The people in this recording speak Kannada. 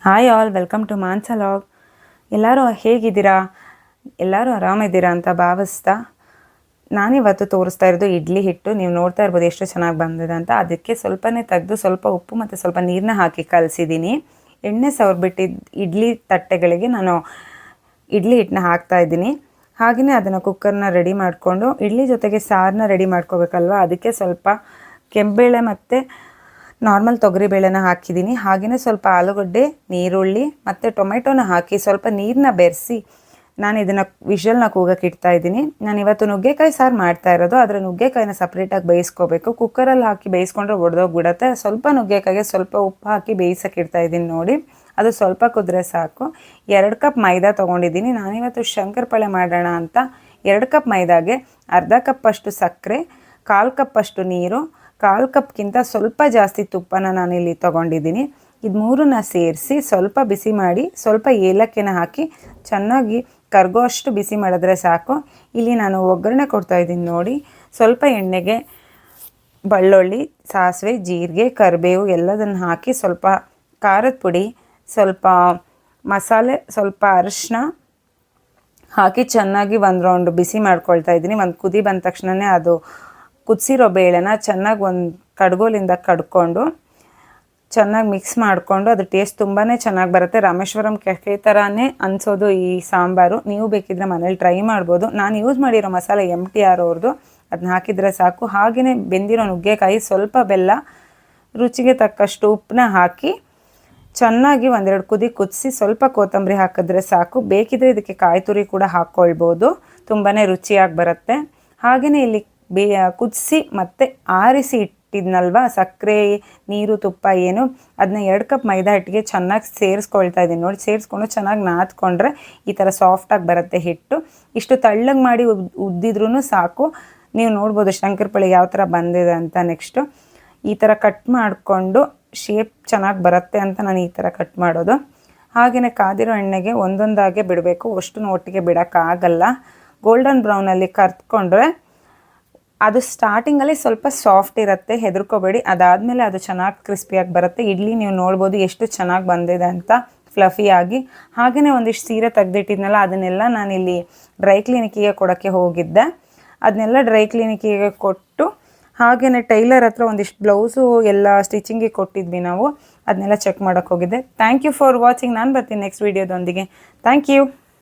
Hi all, welcome to Mansa log. ಎಲ್ಲರೂ ಹೇಗಿದ್ದೀರಾ? ಎಲ್ಲರೂ ಆರಾಮಿದ್ದೀರಾ ಅಂತ ಭಾವಿಸ್ತಾ ನಾನಿವತ್ತು ತೋರಿಸ್ತಾ ಇರೋದು ಇಡ್ಲಿ ಹಿಟ್ಟು. ನೀವು ನೋಡ್ತಾ ಇರ್ಬೋದು ಎಷ್ಟು ಚೆನ್ನಾಗಿ ಬಂದಿದೆ ಅಂತ. ಅದಕ್ಕೆ ಸ್ವಲ್ಪನೇ ತೆಗೆದು ಸ್ವಲ್ಪ ಉಪ್ಪು ಮತ್ತು ಸ್ವಲ್ಪ ನೀರನ್ನ ಹಾಕಿ ಕಲಸಿದ್ದೀನಿ. ಎಣ್ಣೆ ಸವರ್ಬಿಟ್ಟಿದ್ದು ಇಡ್ಲಿ ತಟ್ಟೆಗಳಿಗೆ ನಾನು ಇಡ್ಲಿ ಹಿಟ್ಟನ್ನ ಹಾಕ್ತಾಯಿದ್ದೀನಿ. ಹಾಗೆಯೇ ಅದನ್ನು ಕುಕ್ಕರ್ನ ರೆಡಿ ಮಾಡಿಕೊಂಡು ಇಡ್ಲಿ ಜೊತೆಗೆ ಸಾರನ್ನ ರೆಡಿ ಮಾಡ್ಕೋಬೇಕಲ್ವ, ಅದಕ್ಕೆ ಸ್ವಲ್ಪ ಕೆಂಬೇಳೆ ಮತ್ತು ನಾರ್ಮಲ್ ತೊಗರಿಬೇಳೆನ ಹಾಕಿದ್ದೀನಿ. ಹಾಗೆಯೇ ಸ್ವಲ್ಪ ಆಲೂಗಡ್ಡೆ, ನೀರುಳ್ಳಿ ಮತ್ತು ಟೊಮೆಟೊನ ಹಾಕಿ ಸ್ವಲ್ಪ ನೀರನ್ನ ಬೆರೆಸಿ ನಾನು ಇದನ್ನು ವಿಷಲ್ನ ಕೂಗಕ್ಕೆ ಇಡ್ತಾ ಇದ್ದೀನಿ. ನಾನು ಇವತ್ತು ನುಗ್ಗೆಕಾಯಿ ಸಾರು ಮಾಡ್ತಾ ಇರೋದು. ಅದರ ನುಗ್ಗೆಕಾಯಿನ ಸಪ್ರೇಟಾಗಿ ಬೇಯಿಸ್ಕೋಬೇಕು. ಕುಕ್ಕರಲ್ಲಿ ಹಾಕಿ ಬೇಯಿಸ್ಕೊಂಡ್ರೆ ಒಡೆದೋಗ್ಬಿಡುತ್ತೆ. ಸ್ವಲ್ಪ ನುಗ್ಗೆಕಾಯಿಗೆ ಸ್ವಲ್ಪ ಉಪ್ಪು ಹಾಕಿ ಬೇಯಿಸೋಕೆ ಇಡ್ತಾ ಇದ್ದೀನಿ ನೋಡಿ. ಅದು ಸ್ವಲ್ಪ ಕುದ್ರೆ ಸಾಕು. 2 ಕಪ್ ಮೈದಾ ತೊಗೊಂಡಿದ್ದೀನಿ. ನಾನಿವತ್ತು ಶಂಕರಪಾಳೆ ಮಾಡೋಣ ಅಂತ 2 ಕಪ್ ಮೈದಾಗೆ ಅರ್ಧ ಕಪ್ಪಷ್ಟು ಸಕ್ಕರೆ, 1/4 ಕಪ್ಪಷ್ಟು ನೀರು, 1/4 ಕಪ್ಗಿಂತ ಸ್ವಲ್ಪ ಜಾಸ್ತಿ ತುಪ್ಪನ ನಾನಿಲ್ಲಿ ತೊಗೊಂಡಿದ್ದೀನಿ. ಇದು ಮೂರನ್ನ ಸೇರಿಸಿ ಸ್ವಲ್ಪ ಬಿಸಿ ಮಾಡಿ ಸ್ವಲ್ಪ ಏಲಕ್ಕಿನ ಹಾಕಿ ಚೆನ್ನಾಗಿ ಕರಗೋ ಅಷ್ಟು ಬಿಸಿ ಮಾಡಿದ್ರೆ ಸಾಕು. ಇಲ್ಲಿ ನಾನು ಒಗ್ಗರಣೆ ಕೊಡ್ತಾಯಿದ್ದೀನಿ ನೋಡಿ. ಸ್ವಲ್ಪ ಎಣ್ಣೆಗೆ ಬೆಳ್ಳುಳ್ಳಿ, ಸಾಸಿವೆ, ಜೀರಿಗೆ, ಕರಿಬೇವು ಎಲ್ಲದನ್ನು ಹಾಕಿ ಸ್ವಲ್ಪ ಖಾರದ ಪುಡಿ, ಸ್ವಲ್ಪ ಮಸಾಲೆ, ಸ್ವಲ್ಪ ಅರಿಶಿನ ಹಾಕಿ ಚೆನ್ನಾಗಿ ಒಂದು ರೌಂಡ್ ಬಿಸಿ ಮಾಡ್ಕೊಳ್ತಾ ಇದ್ದೀನಿ. ಒಂದು ಕುದಿ ಬಂದ ತಕ್ಷಣವೇ ಅದು ಕುದಿಸಿರೋ ಬೇಳೆನ ಚೆನ್ನಾಗಿ ಒಂದು ಕಡ್ಗೋಲಿಂದ ಕಡ್ಕೊಂಡು ಚೆನ್ನಾಗಿ ಮಿಕ್ಸ್ ಮಾಡಿಕೊಂಡು ಅದು ಟೇಸ್ಟ್ ತುಂಬಾ ಚೆನ್ನಾಗಿ ಬರುತ್ತೆ. ರಾಮೇಶ್ವರಂ ಕೆಫೆ ಥರನೇ ಅನಿಸೋದು ಈ ಸಾಂಬಾರು. ನೀವು ಬೇಕಿದ್ರೆ ಮನೇಲಿ ಟ್ರೈ ಮಾಡ್ಬೋದು. ನಾನು ಯೂಸ್ ಮಾಡಿರೋ ಮಸಾಲೆ MTR ಅವ್ರದ್ದು, ಅದನ್ನ ಹಾಕಿದರೆ ಸಾಕು. ಹಾಗೆಯೇ ಬೆಂದಿರೋ ನುಗ್ಗೆಕಾಯಿ, ಸ್ವಲ್ಪ ಬೆಲ್ಲ, ರುಚಿಗೆ ತಕ್ಕಷ್ಟು ಉಪ್ಪನ್ನ ಹಾಕಿ ಚೆನ್ನಾಗಿ ಒಂದೆರಡು ಕುದಿಸಿ ಸ್ವಲ್ಪ ಕೊತ್ತಂಬರಿ ಹಾಕಿದ್ರೆ ಸಾಕು. ಬೇಕಿದ್ರೆ ಇದಕ್ಕೆ ಕಾಯಿ ತುರಿ ಕೂಡ ಹಾಕ್ಕೊಳ್ಬೋದು, ತುಂಬಾ ರುಚಿಯಾಗಿ ಬರುತ್ತೆ. ಹಾಗೆಯೇ ಇಲ್ಲಿ ಕುದಿಸಿ ಮತ್ತು ಆರಿಸಿ ಇಟ್ಟಿದ್ನಲ್ವ ಸಕ್ಕರೆ, ನೀರು, ತುಪ್ಪ ಏನು, ಅದನ್ನ 2 ಕಪ್ ಮೈದಾ ಹಿಟ್ಟಿಗೆ ಚೆನ್ನಾಗಿ ಸೇರಿಸ್ಕೊಳ್ತಾ ಇದ್ದೀನಿ ನೋಡಿ. ಸೇರಿಸ್ಕೊಂಡು ಚೆನ್ನಾಗಿ ನಾದ್ಕೊಂಡ್ರೆ ಈ ಥರ ಸಾಫ್ಟಾಗಿ ಬರುತ್ತೆ ಹಿಟ್ಟು. ಇಷ್ಟು ತಳ್ಳಗೆ ಮಾಡಿ ಉದ್ದಿದ್ರೂ ಸಾಕು. ನೀವು ನೋಡ್ಬೋದು ಶಂಕರಪಾಳೆ ಯಾವ ಥರ ಬಂದಿದೆ ಅಂತ. ನೆಕ್ಸ್ಟು ಈ ಥರ ಕಟ್ ಮಾಡಿಕೊಂಡು ಶೇಪ್ ಚೆನ್ನಾಗಿ ಬರುತ್ತೆ ಅಂತ ನಾನು ಈ ಥರ ಕಟ್ ಮಾಡೋದು. ಹಾಗೆಯೇ ಕಾದಿರೋ ಎಣ್ಣೆಗೆ ಒಂದೊಂದಾಗೆ ಬಿಡಬೇಕು, ಅಷ್ಟು ಒಟ್ಟಿಗೆ ಬಿಡೋಕ್ಕಾಗಲ್ಲ. ಗೋಲ್ಡನ್ ಬ್ರೌನಲ್ಲಿ ಕರ್ತ್ಕೊಂಡ್ರೆ ಅದು ಸ್ಟಾರ್ಟಿಂಗಲ್ಲಿ ಸ್ವಲ್ಪ ಸಾಫ್ಟ್ ಇರುತ್ತೆ, ಹೆದರ್ಕೋಬೇಡಿ. ಅದಾದಮೇಲೆ ಅದು ಚೆನ್ನಾಗಿ ಕ್ರಿಸ್ಪಿಯಾಗಿ ಬರುತ್ತೆ. ಇಡ್ಲಿ ನೀವು ನೋಡ್ಬೋದು ಎಷ್ಟು ಚೆನ್ನಾಗಿ ಬಂದಿದೆ ಅಂತ, ಫ್ಲಫಿಯಾಗಿ. ಹಾಗೆಯೇ ಒಂದಿಷ್ಟು ಸೀರೆ ತೆಗೆದಿಟ್ಟಿದ್ನಲ್ಲ, ಅದನ್ನೆಲ್ಲ ನಾನಿಲ್ಲಿ ಡ್ರೈ ಕ್ಲಿನಿಕ್ಕಿಗೆ ಕೊಡೋಕ್ಕೆ ಹೋಗಿದ್ದೆ. ಅದನ್ನೆಲ್ಲ ಡ್ರೈ ಕ್ಲಿನಿಕ್ಕಿಗೆ ಕೊಟ್ಟು ಹಾಗೆಯೇ ಟೈಲರ್ ಹತ್ರ ಒಂದಿಷ್ಟು ಬ್ಲೌಸು ಎಲ್ಲ ಸ್ಟಿಚಿಂಗಿಗೆ ಕೊಟ್ಟಿದ್ವಿ ನಾವು. ಅದನ್ನೆಲ್ಲ ಚೆಕ್ ಮಾಡೋಕ್ಕೆ ಹೋಗಿದ್ದೆ. Thank you for watching. ನಾನು ಬರ್ತೀನಿ ನೆಕ್ಸ್ಟ್ ವೀಡಿಯೋದೊಂದಿಗೆ. Thank you.